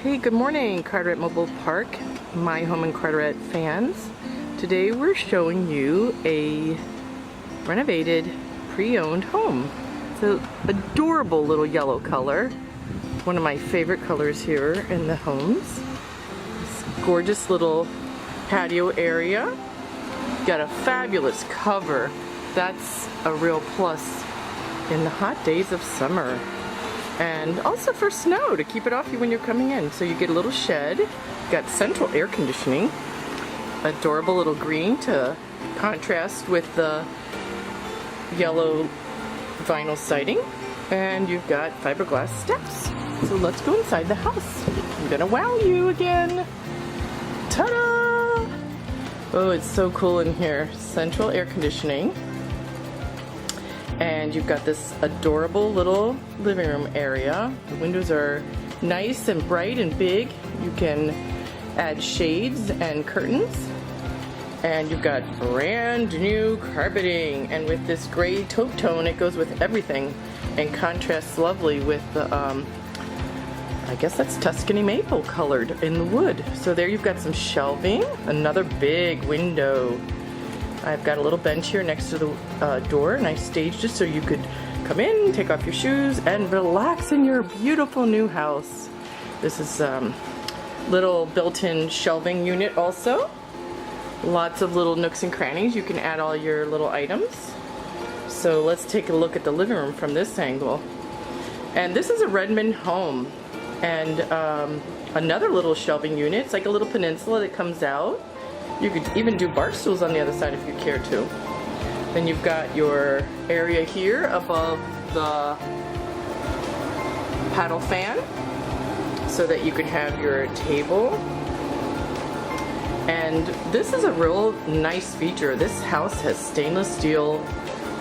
Hey, good morning, Carteret Mobile Park, my home in Carteret fans. Today we're showing you a renovated pre-owned home. It's an adorable little yellow color. One of my favorite colors here in the homes. This gorgeous little patio area. Got a fabulous cover. That's a real plus in the hot days of summer. And also for snow, to keep it off you when you're coming in. So you get a little shed, got central air conditioning, adorable little green to contrast with the yellow vinyl siding, and you've got fiberglass steps. So let's go inside the house. I'm gonna wow you again. Ta-da! Oh, it's so cool in here. Central air conditioning. And you've got this adorable little living room area. The windows are nice and bright and big. You can add shades and curtains. And you've got brand new carpeting. And with this gray taupe tone, it goes with everything and contrasts lovely with the, I guess that's Tuscany maple colored in the wood. So there you've got some shelving, another big window. I've got a little bench here next to the door, and I staged it so you could come in, take off your shoes, and relax in your beautiful new house. This is little built-in shelving unit also. Lots of little nooks and crannies. You can add all your little items. So let's take a look at the living room from this angle. And this is a Redmond home. And another little shelving unit. It's like a little peninsula that comes out. You could even do bar stools on the other side if you care to. Then you've got your area here above the paddle fan so that you can have your table. And this is a real nice feature. This house has stainless steel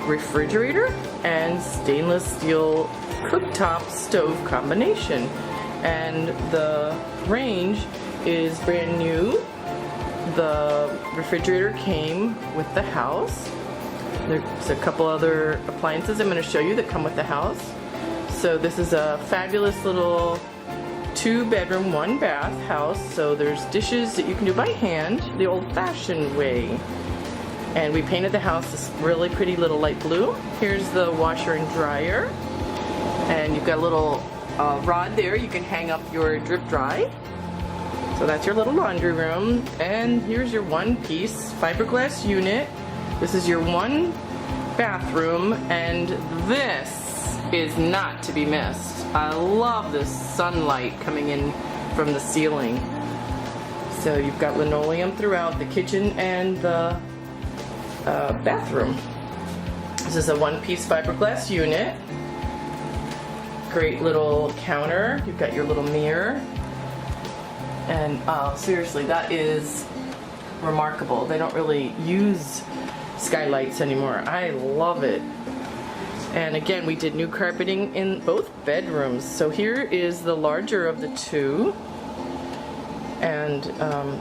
refrigerator and stainless steel cooktop stove combination. And the range is brand new. The refrigerator came with the house. There's a couple other appliances I'm going to show you that come with the house. So this is a fabulous little 2-bedroom, 1-bath house. So there's dishes that you can do by hand, the old-fashioned way. And we painted the house this really pretty little light blue. Here's the washer and dryer. And you've got a little rod there. You can hang up your drip dry. So that's your little laundry room, and here's your one-piece fiberglass unit. This is your one bathroom, and this is not to be missed. I love this sunlight coming in from the ceiling. So you've got linoleum throughout the kitchen and the bathroom. This is a one-piece fiberglass unit. Great little counter. You've got your little mirror. And seriously, that is remarkable. They don't really use skylights anymore. I love it. And again, we did new carpeting in both bedrooms. So here is the larger of the two. And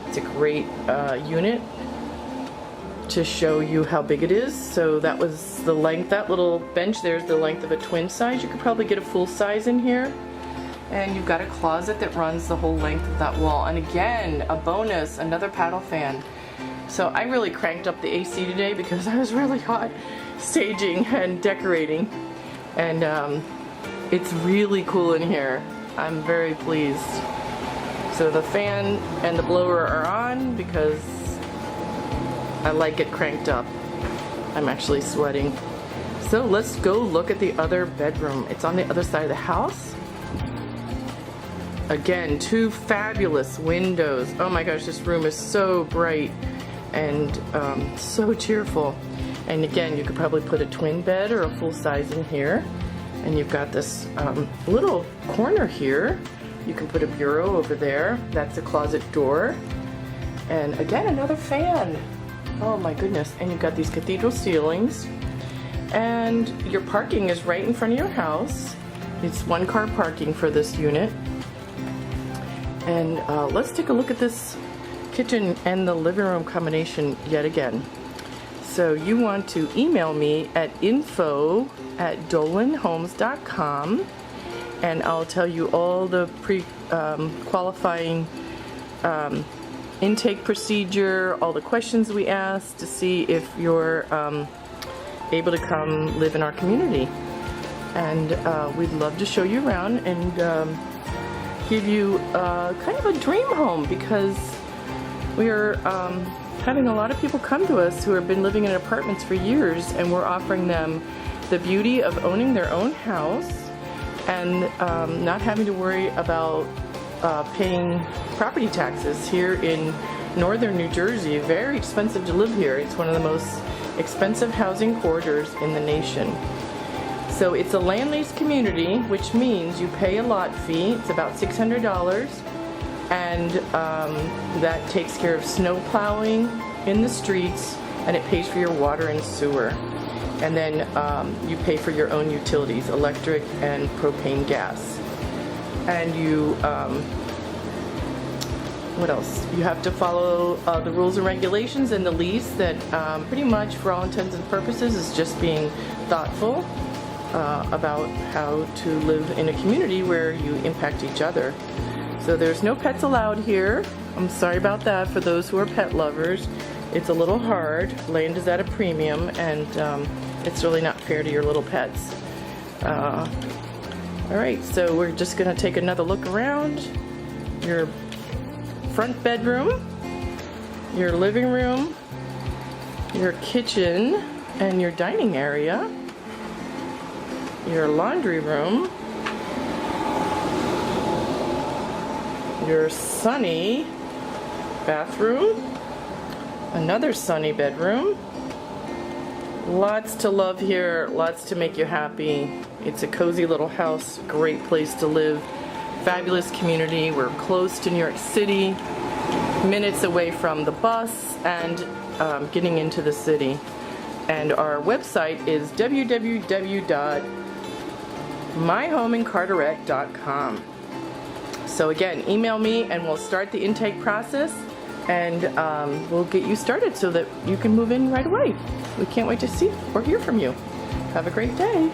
it's a great unit to show you how big it is. So that was the length, that little bench there is the length of a twin size. You could probably get a full size in here. And you've got a closet that runs the whole length of that wall. And again, a bonus, another paddle fan. So I really cranked up the AC today because I was really hot staging and decorating. And it's really cool in here. I'm very pleased. So the fan and the blower are on because I like it cranked up. I'm actually sweating. So let's go look at the other bedroom. It's on the other side of the house. Again, 2 fabulous windows. Oh my gosh, this room is so bright and so cheerful. And again, you could probably put a twin bed or a full size in here. And you've got this little corner here. You can put a bureau over there. That's a closet door. And again, another fan. Oh my goodness. And you've got these cathedral ceilings. And your parking is right in front of your house. It's 1-car parking for this unit. And let's take a look at this kitchen and the living room combination yet again. So you want to email me at info@dolanhomes.com and I'll tell you all the qualifying intake procedure, all the questions we ask to see if you're able to come live in our community. And we'd love to show you around and give you kind of a dream home, because we are having a lot of people come to us who have been living in apartments for years, and we're offering them the beauty of owning their own house and not having to worry about paying property taxes here in northern New Jersey. Very expensive to live here. It's one of the most expensive housing corridors in the nation. So it's a land lease community, which means you pay a lot fee. It's about $600, and that takes care of snow plowing in the streets, and it pays for your water and sewer. And then you pay for your own utilities, electric and propane gas. And you, what else? You have to follow the rules and regulations in the lease that pretty much, for all intents and purposes, is just being thoughtful about how to live in a community where you impact each other. So there's no pets allowed here. I'm sorry about that for those who are pet lovers. It's a little hard. Land is at a premium, and it's really not fair to your little pets. Alright, so we're just going to take another look around. Your front bedroom, your living room, your kitchen, and your dining area. Your laundry room, your sunny bathroom, another sunny bedroom. Lots to love here, lots to make you happy. It's a cozy little house, great place to live, fabulous community. We're close to New York City, minutes away from the bus and getting into the city. And our website is www.myhomeincarteret.com. So again, email me and we'll start the intake process, and we'll get you started so that you can move in right away. We can't wait to see or hear from you. Have a great day.